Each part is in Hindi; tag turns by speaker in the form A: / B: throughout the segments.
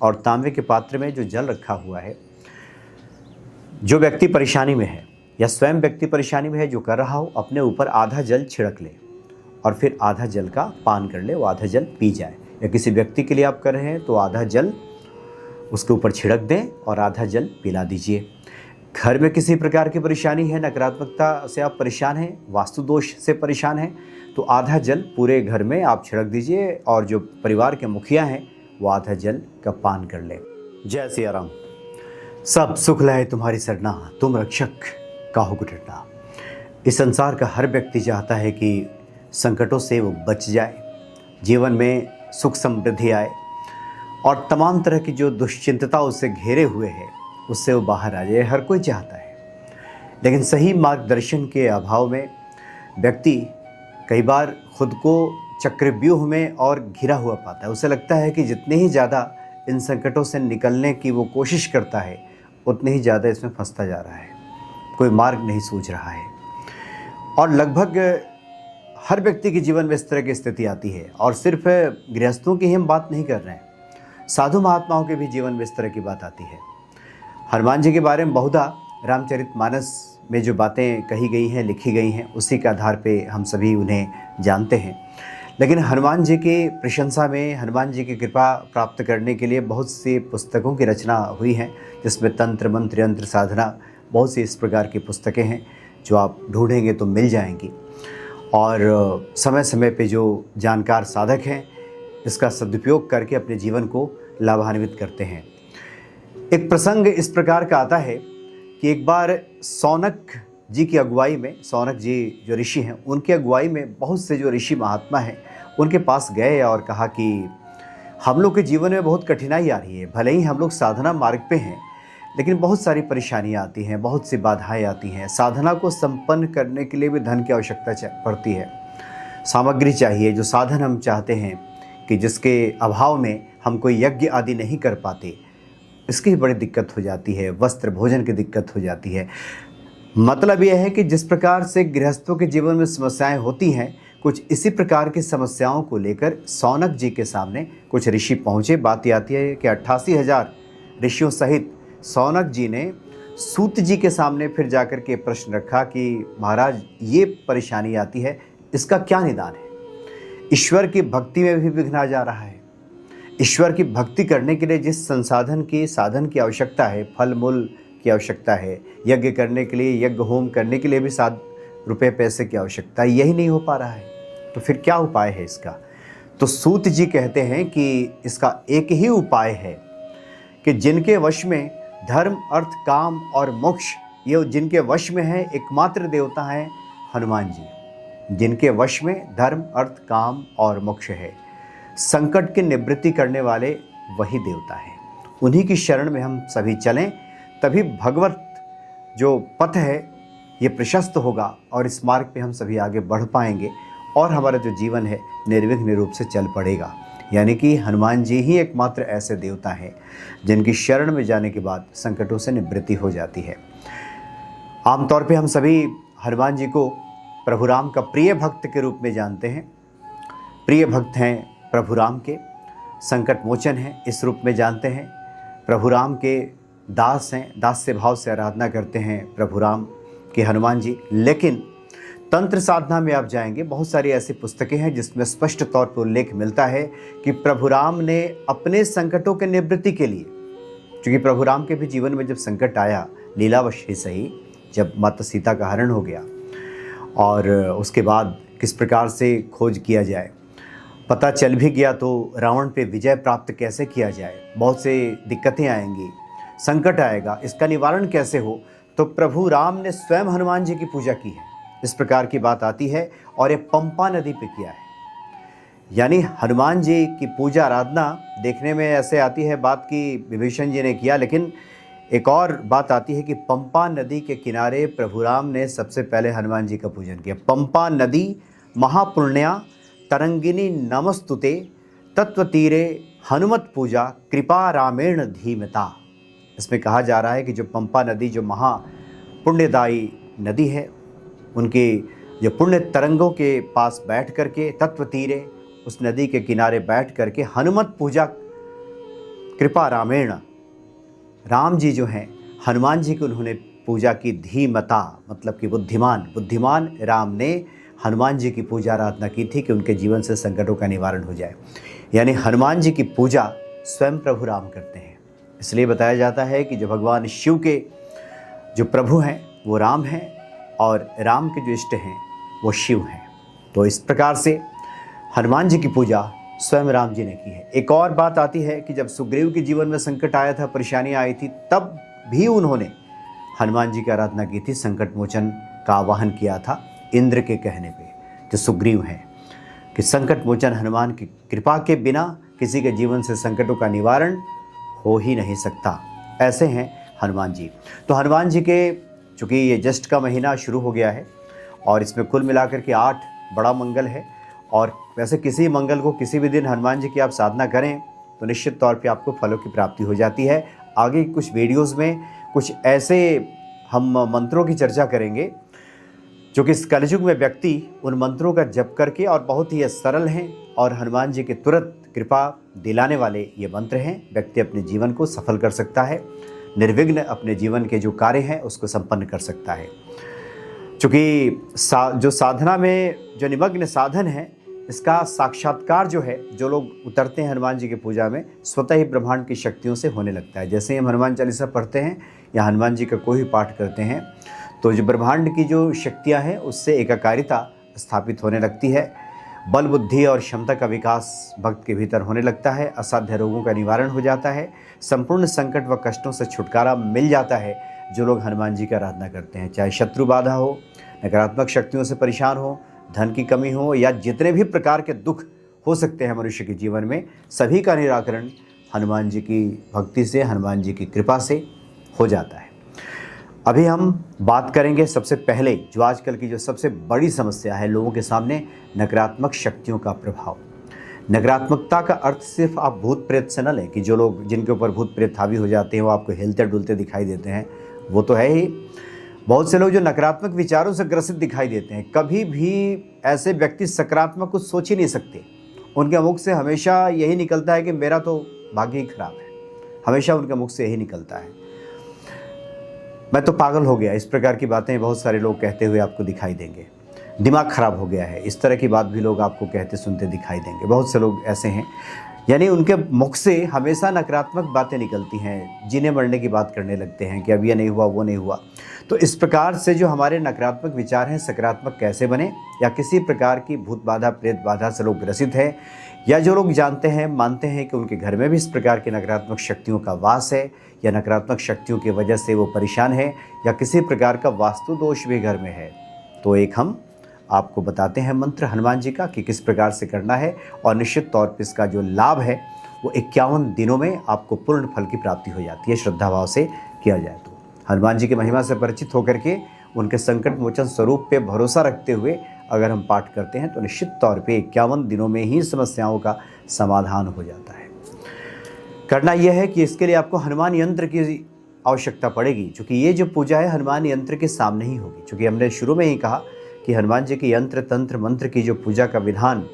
A: और तांबे के पात्र में जो जल रखा हुआ है, जो व्यक्ति परेशानी में है या स्वयं व्यक्ति परेशानी में है, जो कर रहा हो, अपने ऊपर आधा जल छिड़क ले और फिर आधा जल का पान कर ले, वो आधा जल पी जाए। या किसी व्यक्ति के लिए आप कर रहे हैं तो आधा जल उसके ऊपर छिड़क दें और आधा जल पिला दीजिए। घर में किसी प्रकार की परेशानी है, नकारात्मकता से आप परेशान हैं, वास्तु दोष से परेशान हैं, तो आधा जल पूरे घर में आप छिड़क दीजिए और जो परिवार के मुखिया हैं वो आधा जल का पान कर ले। जय सिया राम। सब सुख लाए तुम्हारी सरना, तुम रक्षक काहू को डरना। इस संसार का हर व्यक्ति चाहता है कि संकटों से वो बच जाए, जीवन में सुख समृद्धि आए और तमाम तरह की जो दुश्चिंतता उससे घेरे हुए है उससे वो बाहर आ जाए। हर कोई चाहता है, लेकिन सही मार्गदर्शन के अभाव में व्यक्ति कई बार खुद को चक्रव्यूह में और घिरा हुआ पाता है। उसे लगता है कि जितने ही ज़्यादा इन संकटों से निकलने की वो कोशिश करता है उतने ही ज़्यादा इसमें फंसता जा रहा है, कोई मार्ग नहीं सूझ रहा है। और लगभग हर व्यक्ति के जीवन में इस तरह की स्थिति आती है। और सिर्फ गृहस्थों की ही हम बात नहीं कर रहे हैं, साधु महात्माओं के भी जीवन में इस तरह की बात आती है। हनुमान जी के बारे में बहुधा रामचरितमानस में जो बातें कही गई हैं, लिखी गई हैं, उसी के आधार पे हम सभी उन्हें जानते हैं। लेकिन हनुमान जी की प्रशंसा में, हनुमान जी की कृपा प्राप्त करने के लिए बहुत सी पुस्तकों की रचना हुई है, जिसमें तंत्र मंत्र यंत्र साधना, बहुत सी इस प्रकार की पुस्तकें हैं जो आप ढूंढेंगे तो मिल जाएंगी। और समय समय पे जो जानकार साधक हैं इसका सदुपयोग करके अपने जीवन को लाभान्वित करते हैं। एक प्रसंग इस प्रकार का आता है कि एक बार सौनक जी की अगुवाई में, सौनक जी जो ऋषि हैं उनकी अगुवाई में बहुत से जो ऋषि महात्मा हैं उनके पास गए और कहा कि हम लोग के जीवन में बहुत कठिनाई आ रही है। भले ही हम लोग साधना मार्ग पे हैं, लेकिन बहुत सारी परेशानियां आती हैं, बहुत सी बाधाएं आती हैं। साधना को संपन्न करने के लिए भी धन की आवश्यकता पड़ती है, सामग्री चाहिए। जो साधन हम चाहते हैं कि जिसके अभाव में हम कोई यज्ञ आदि नहीं कर पाते, इसकी बड़ी दिक्कत हो जाती है। वस्त्र भोजन की दिक्कत हो जाती है। मतलब यह है कि जिस प्रकार से गृहस्थों के जीवन में समस्याएं होती हैं, कुछ इसी प्रकार की समस्याओं को लेकर सौनक जी के सामने कुछ ऋषि पहुँचे। बात ये आती है कि 88,000 ऋषियों सहित सौनक जी ने सूत जी के सामने फिर जाकर के प्रश्न रखा कि महाराज, ये परेशानी आती है, इसका क्या निदान है? ईश्वर की भक्ति में भी विघ्न आ जा रहा है। ईश्वर की भक्ति करने के लिए जिस साधन की आवश्यकता है, फल मूल की आवश्यकता है, यज्ञ करने के लिए, यज्ञ होम करने के लिए भी 7 रुपये पैसे की आवश्यकता है, यही नहीं हो पा रहा है, तो फिर क्या उपाय है इसका? तो सूत जी कहते हैं कि इसका एक ही उपाय है कि जिनके वश में धर्म, अर्थ, काम और मोक्ष, ये जिनके वश में है, एकमात्र देवता हैं हनुमान जी। जिनके वश में धर्म, अर्थ, काम और मोक्ष है, संकट की निवृत्ति करने वाले वही देवता हैं। उन्हीं की शरण में हम सभी चलें, तभी भगवत जो पथ है ये प्रशस्त होगा और इस मार्ग पे हम सभी आगे बढ़ पाएंगे और हमारा जो जीवन है निर्विघ्न रूप से चल पड़ेगा। यानी कि हनुमान जी ही एकमात्र ऐसे देवता हैं जिनकी शरण में जाने के बाद संकटों से निवृत्ति हो जाती है। आमतौर पे हम सभी हनुमान जी को प्रभु राम का प्रिय भक्त के रूप में जानते हैं। प्रिय भक्त हैं प्रभु राम के, संकट मोचन हैं इस रूप में जानते हैं। प्रभु राम के दास हैं, दास्य भाव से आराधना करते हैं प्रभु राम के हनुमान जी। लेकिन तंत्र साधना में आप जाएंगे, बहुत सारी ऐसी पुस्तकें हैं जिसमें स्पष्ट तौर पर उल्लेख मिलता है कि प्रभु राम ने अपने संकटों के निवृत्ति के लिए, क्योंकि प्रभु राम के भी जीवन में जब संकट आया, लीलावश ही सही, जब माता सीता का हरण हो गया और उसके बाद किस प्रकार से खोज किया जाए, पता चल भी गया तो रावण पे विजय प्राप्त कैसे किया जाए, बहुत से दिक्कतें आएंगी, संकट आएगा, इसका निवारण कैसे हो, तो प्रभु राम ने स्वयं हनुमान जी की पूजा की है, इस प्रकार की बात आती है। और ये पंपा नदी पे किया है। यानी हनुमान जी की पूजा आराधना देखने में ऐसे आती है बात की विभीषण जी ने किया, लेकिन एक और बात आती है कि पंपा नदी के किनारे प्रभु राम ने सबसे पहले हनुमान जी का पूजन किया। पंपा नदी महापुण्या तरंगिनी नमस्तुते तत्व तीरे हनुमत पूजा कृपा रामेण धीमता। इसमें कहा जा रहा है कि जो पंपा नदी जो महापुण्यदायी नदी है, उनके जो पुण्य तरंगों के पास बैठ करके, तत्व तीरे, उस नदी के किनारे बैठ करके हनुमत पूजा कृपा रामेण, राम जी जो हैं हनुमान जी की उन्होंने पूजा की। धीमता मतलब कि बुद्धिमान राम ने हनुमान जी की पूजा आराधना की थी कि उनके जीवन से संकटों का निवारण हो जाए। यानी हनुमान जी की पूजा स्वयं प्रभु राम करते हैं। इसलिए बताया जाता है कि जो भगवान शिव के जो प्रभु हैं वो राम हैं और राम के जो इष्ट हैं वो शिव हैं। तो इस प्रकार से हनुमान जी की पूजा स्वयं राम जी ने की है। एक और बात आती है कि जब सुग्रीव के जीवन में संकट आया था, परेशानियां आई थी, तब भी उन्होंने हनुमान जी की आराधना की थी, संकट मोचन का आवाहन किया था इंद्र के कहने पे, जो सुग्रीव हैं, कि संकट मोचन हनुमान की कृपा के बिना किसी के जीवन से संकटों का निवारण हो ही नहीं सकता। ऐसे हैं हनुमान जी। तो हनुमान जी के चूँकि ये ज्येष्ठ का महीना शुरू हो गया है और इसमें कुल मिलाकर के 8 बड़ा मंगल है, और वैसे किसी मंगल को किसी भी दिन हनुमान जी की आप साधना करें तो निश्चित तौर पे आपको फलों की प्राप्ति हो जाती है। आगे कुछ वीडियोस में कुछ ऐसे हम मंत्रों की चर्चा करेंगे जो कि इस कलयुग में व्यक्ति उन मंत्रों का जप करके, और बहुत ही सरल हैं और हनुमान जी के तुरंत कृपा दिलाने वाले ये मंत्र हैं, व्यक्ति अपने जीवन को सफल कर सकता है, निर्विघ्न अपने जीवन के जो कार्य हैं उसको संपन्न कर सकता है। चूँकि जो साधना में जो निमग्न साधन है, इसका साक्षात्कार जो है, जो लोग उतरते हैं हनुमान जी की पूजा में, स्वतः ही ब्रह्मांड की शक्तियों से होने लगता है। जैसे ही हम हनुमान चालीसा पढ़ते हैं या हनुमान जी का कोई भी पाठ करते हैं तो जो ब्रह्मांड की जो शक्तियाँ हैं उससे एकाकारिता स्थापित होने लगती है, बल बुद्धि और क्षमता का विकास भक्त के भीतर होने लगता है, असाध्य रोगों का निवारण हो जाता है, संपूर्ण संकट व कष्टों से छुटकारा मिल जाता है जो लोग हनुमान जी की आराधना करते हैं। चाहे शत्रु बाधा हो, नकारात्मक शक्तियों से परेशान हो, धन की कमी हो, या जितने भी प्रकार के दुख हो सकते हैं मनुष्य के जीवन में, सभी का निराकरण हनुमान जी की भक्ति से, हनुमान जी की कृपा से हो जाता है। अभी हम बात करेंगे सबसे पहले जो आजकल की जो सबसे बड़ी समस्या है लोगों के सामने, नकारात्मक शक्तियों का प्रभाव। नकारात्मकता का अर्थ सिर्फ आप भूत प्रेत से न लें कि जो लोग जिनके ऊपर भूत प्रेत हावी हो जाते हैं वो आपको हिलते डुलते दिखाई देते हैं, वो तो है ही। बहुत से लोग जो नकारात्मक विचारों से ग्रसित दिखाई देते हैं, कभी भी ऐसे व्यक्ति सकारात्मक कुछ सोच ही नहीं सकते। उनके मुख से हमेशा यही निकलता है कि मेरा तो भाग्य ही खराब है, हमेशा उनके मुख से यही निकलता है, मैं तो पागल हो गया। इस प्रकार की बातें बहुत सारे लोग कहते हुए आपको दिखाई देंगे। दिमाग खराब हो गया है, इस तरह की बात भी लोग आपको कहते सुनते दिखाई देंगे। बहुत से लोग ऐसे हैं, यानी उनके मुख से हमेशा नकारात्मक बातें निकलती हैं, जीने मरने की बात करने लगते हैं कि अब ये नहीं हुआ, वो नहीं हुआ। तो इस प्रकार से जो हमारे नकारात्मक विचार हैं, सकारात्मक कैसे बने, या किसी प्रकार की भूत बाधा प्रेत बाधा से लोग ग्रसित हैं, या जो लोग जानते हैं मानते हैं कि उनके घर में भी इस प्रकार की नकारात्मक शक्तियों का वास है, या नकारात्मक शक्तियों की वजह से वो परेशान है, या किसी प्रकार का वास्तु दोष भी घर में है, तो एक हम आपको बताते हैं मंत्र हनुमान जी का कि किस प्रकार से करना है, और निश्चित तौर पर इसका जो लाभ है वो 51 दिनों में आपको पूर्ण फल की प्राप्ति हो जाती है, श्रद्धा भाव से किया जाए तो। हनुमान जी की महिमा से परिचित होकर के उनके संकट मोचन स्वरूप पे भरोसा रखते हुए अगर हम पाठ करते हैं तो निश्चित तौर पे 51 दिनों में ही समस्याओं का समाधान हो जाता है। करना यह है कि इसके लिए आपको हनुमान यंत्र की आवश्यकता पड़ेगी, क्योंकि ये जो पूजा है हनुमान यंत्र के सामने ही होगी। क्योंकि हमने शुरू में ही कहा कि हनुमान जी के यंत्र तंत्र मंत्र की जो पूजा का विधान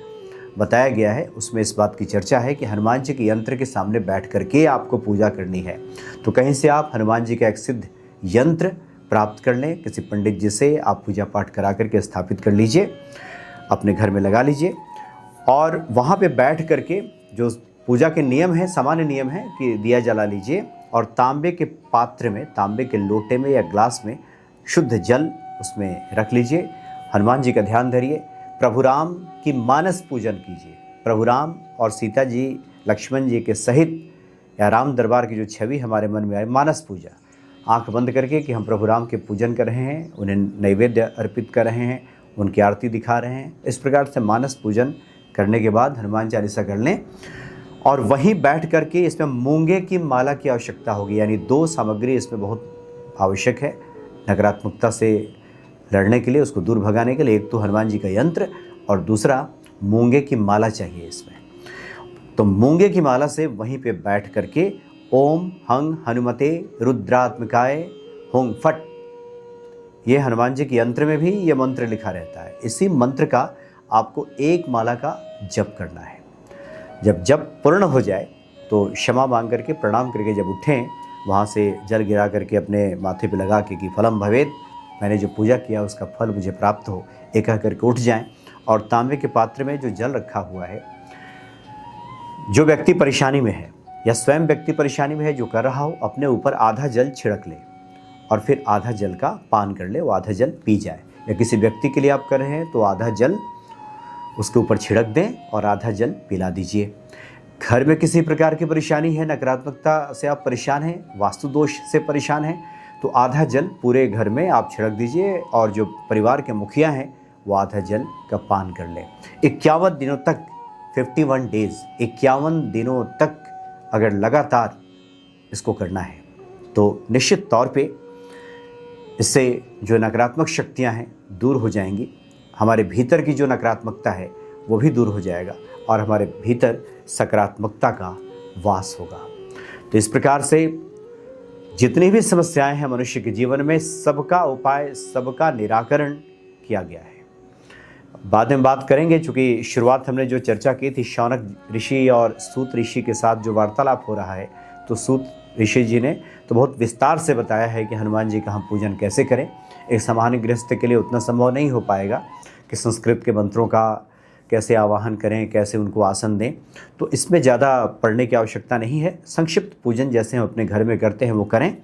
A: बताया गया है उसमें इस बात की चर्चा है कि हनुमान जी के यंत्र के सामने बैठ करके आपको पूजा करनी है। तो कहीं से आप हनुमान जी का एक सिद्ध यंत्र प्राप्त कर लें, किसी पंडित जी से आप पूजा पाठ करा करके स्थापित कर लीजिए, अपने घर में लगा लीजिए, और वहाँ पे बैठ करके जो पूजा के नियम है, सामान्य नियम है कि दिया जला लीजिए, और तांबे के पात्र में, तांबे के लोटे में या ग्लास में शुद्ध जल उसमें रख लीजिए, हनुमान जी का ध्यान धरिए, प्रभु राम की मानस पूजन कीजिए। प्रभु राम और सीता जी, लक्ष्मण जी के सहित या राम दरबार की जो छवि हमारे मन में आए, मानस पूजा, आंख बंद करके कि हम प्रभु राम के पूजन कर रहे हैं, उन्हें नैवेद्य अर्पित कर रहे हैं, उनकी आरती दिखा रहे हैं। इस प्रकार से मानस पूजन करने के बाद हनुमान चालीसा कर लें, और वहीं बैठ करके इसमें मूंगे की माला की आवश्यकता होगी। यानी 2 सामग्री इसमें बहुत आवश्यक है नकारात्मकता से लड़ने के लिए, उसको दूर भगाने के लिए। एक तो हनुमान जी का यंत्र और दूसरा मूंगे की माला चाहिए इसमें। तो मूंगे की माला से वहीं पे बैठ करके ओम हंग हनुमते रुद्रात्मकाय होंग फट, ये हनुमान जी के यंत्र में भी ये मंत्र लिखा रहता है। इसी मंत्र का आपको 1 माला का जप करना है। जब जप पूर्ण हो जाए तो क्षमा मांग करके प्रणाम करके जब उठें, वहाँ से जल गिरा करके अपने माथे पे लगा के कि फलम भवेद, मैंने जो पूजा किया उसका फल मुझे प्राप्त हो, एक कह करके उठ जाएं। और तांबे के पात्र में जो जल रखा हुआ है, जो व्यक्ति परेशानी में है या स्वयं व्यक्ति परेशानी में है जो कर रहा हो, अपने ऊपर आधा जल छिड़क ले और फिर आधा जल का पान कर ले, वो आधा जल पी जाए। या किसी व्यक्ति के लिए आप कर रहे हैं तो आधा जल उसके ऊपर छिड़क दें और आधा जल पिला दीजिए। घर में किसी प्रकार की परेशानी है, नकारात्मकता से आप परेशान हैं, वास्तु दोष से परेशान हैं, तो आधा जल पूरे घर में आप छिड़क दीजिए और जो परिवार के मुखिया हैं वो आधा जल का पान कर लें। 51 दिनों तक, 51 डेज, 51 दिनों तक अगर लगातार इसको करना है तो निश्चित तौर पे इससे जो नकारात्मक शक्तियां हैं दूर हो जाएंगी। हमारे भीतर की जो नकारात्मकता है वो भी दूर हो जाएगा और हमारे भीतर सकारात्मकता का वास होगा। तो इस प्रकार से जितनी भी समस्याएं हैं मनुष्य के जीवन में, सबका उपाय, सबका निराकरण किया गया है। बाद में बात करेंगे, चूँकि शुरुआत हमने जो चर्चा की थी शौनक ऋषि और सूत ऋषि के साथ जो वार्तालाप हो रहा है, तो सूत ऋषि जी ने तो बहुत विस्तार से बताया है कि हनुमान जी का हम पूजन कैसे करें। एक सामान्य गृहस्थ के लिए उतना संभव नहीं हो पाएगा कि संस्कृत के मंत्रों का कैसे आवाहन करें, कैसे उनको आसन दें, तो इसमें ज़्यादा पढ़ने की आवश्यकता नहीं है। संक्षिप्त पूजन जैसे हम अपने घर में करते हैं वो करें।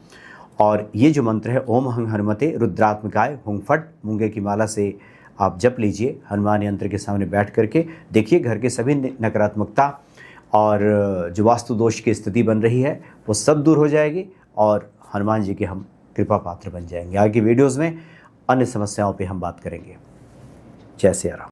A: और ये जो मंत्र है ओम हंग हनुमते रुद्रात्मकाय हुंग फट, मूंगे की माला से आप जप लीजिए हनुमान यंत्र के सामने बैठ करके। देखिए घर के सभी नकारात्मकता और जो वास्तु दोष की स्थिति बन रही है वो सब दूर हो जाएगी और हनुमान जी के हम कृपा पात्र बन जाएंगे। आगे वीडियोज़ में अन्य समस्याओं पे हम बात करेंगे। जय सिया राम।